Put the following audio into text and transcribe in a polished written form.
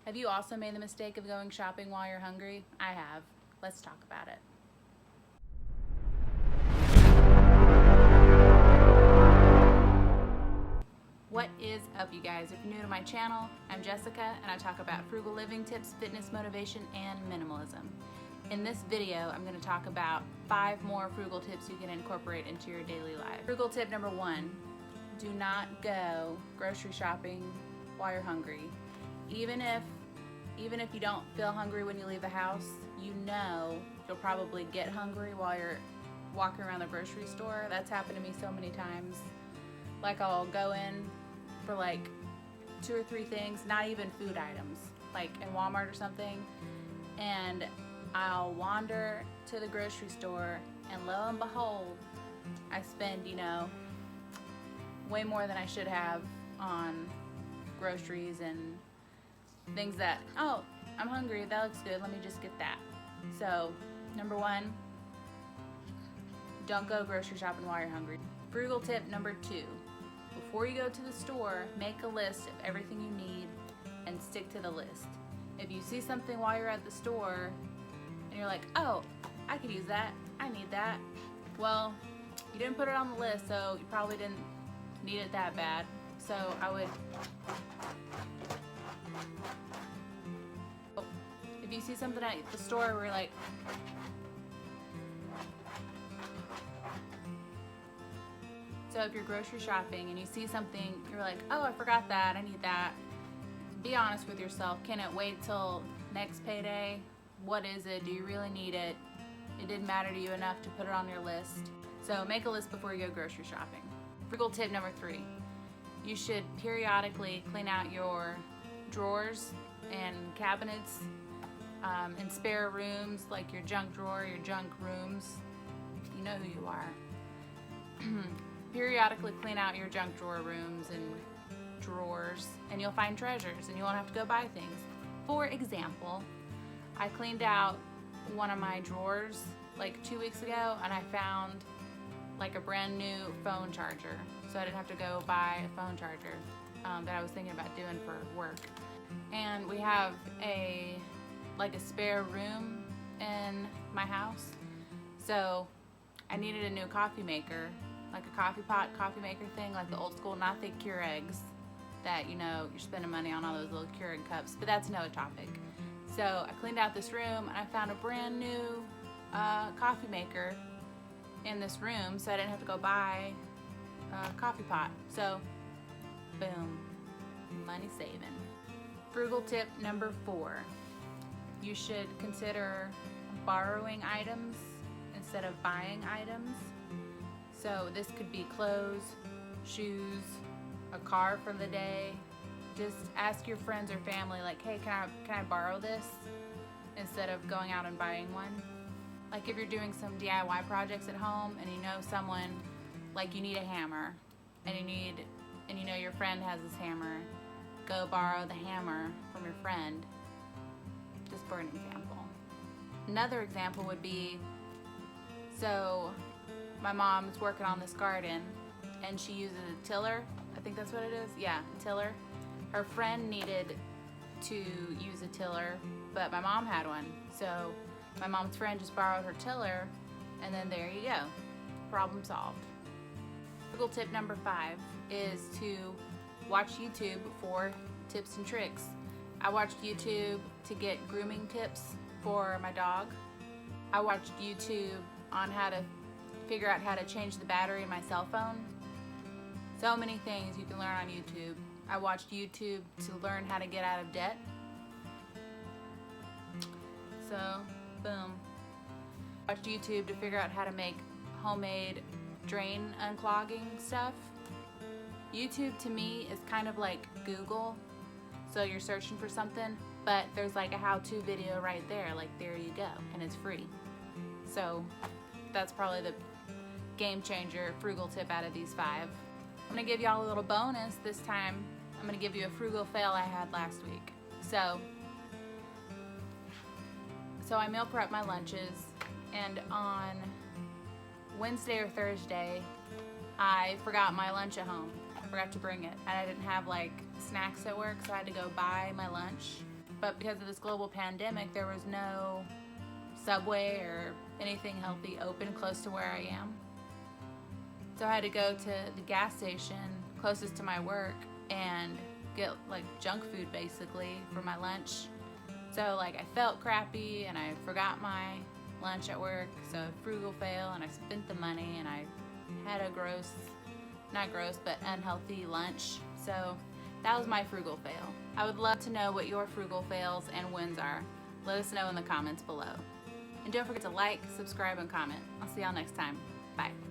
Have you also made the mistake of going shopping while you're hungry? I have. Let's talk about it. What is up, you guys? If you're new to my channel, I'm Jessica and I talk about frugal living tips, fitness motivation, and minimalism. In this video, I'm going to talk about 5 more frugal tips you can incorporate into your daily life. Frugal tip number 1, do not go grocery shopping while you're hungry. Even if you don't feel hungry when you leave the house, you know you'll probably get hungry while you're walking around the grocery store. That's happened to me so many times. Like, I'll go in for like 2 or 3 things, not even food items, like in Walmart or something, and I'll wander to the grocery store, and lo and behold, I spend, way more than I should have on groceries and things that, oh, I'm hungry, that looks good, let me just get that. So, number 1, don't go grocery shopping while you're hungry. Frugal tip number 2, before you go to the store, make a list of everything you need and stick to the list. If you see something while you're at the store and you're like, oh, I could use that, I need that, well, you didn't put it on the list, so you probably didn't need it that bad. So I would, if you see something at the store where you're like, so if you're grocery shopping and you see something, you're like, oh, I forgot that, I need that. Be honest with yourself. Can it wait till next payday? What is it? Do you really need it? It didn't matter to you enough to put it on your list. So make a list before you go grocery shopping. Frugal tip number 3, you should periodically clean out your drawers and cabinets and spare rooms, like your junk drawer, your junk rooms. You know who you are. Periodically clean out your junk drawer rooms and drawers, and you'll find treasures and you won't have to go buy things. For example, I cleaned out one of my drawers like 2 weeks ago, and I found like a brand new phone charger, so I didn't have to go buy a phone charger that I was thinking about doing for work. And we have a spare room in my house, so I needed a new coffee maker, like a coffee pot, coffee maker thing, like the old school, not the Keurig that, you're spending money on all those little Keurig cups, but that's another topic. So I cleaned out this room and I found a brand new coffee maker in this room, so I didn't have to go buy a coffee pot. So, boom, money saving. Frugal tip number 4, you should consider borrowing items instead of buying items. So this could be clothes, shoes, a car for the day. Just ask your friends or family, like, hey, can I borrow this, instead of going out and buying one. Like if you're doing some DIY projects at home and you know someone, like you need a hammer and you know your friend has this hammer, go borrow the hammer from your friend, just for an example. Another example would be, so my mom's working on this garden and she uses a tiller. I think that's what it is. Yeah, a tiller. Her friend needed to use a tiller, but my mom had one. So my mom's friend just borrowed her tiller, and then there you go. Problem solved. Frugal tip number 5 is to watch YouTube for tips and tricks. I watched YouTube to get grooming tips for my dog. I watched YouTube on how to figure out how to change the battery in my cell phone. So many things you can learn on YouTube. I watched YouTube to learn how to get out of debt. So, boom. I watched YouTube to figure out how to make homemade drain unclogging stuff. YouTube to me is kind of like Google. So you're searching for something, but there's like a how-to video right there, like there you go, and it's free. So that's probably the game changer frugal tip out of these 5. I'm gonna give y'all a little bonus this time. I'm gonna give you a frugal fail I had last week. So I meal prep my lunches, and on Wednesday or Thursday, I forgot my lunch at home. I forgot to bring it, and I didn't have like snacks at work, so I had to go buy my lunch. But but because of this global pandemic, there was no Subway or anything healthy open close to where I am. So I had to go to the gas station closest to my work and get like junk food basically for my lunch. So like I felt crappy and I forgot my lunch at work, so frugal fail, and I spent the money and I had a unhealthy lunch. So that was my frugal fail. I would love to know what your frugal fails and wins are. Let us know in the comments below. And don't forget to like, subscribe, and comment. I'll see y'all next time. Bye.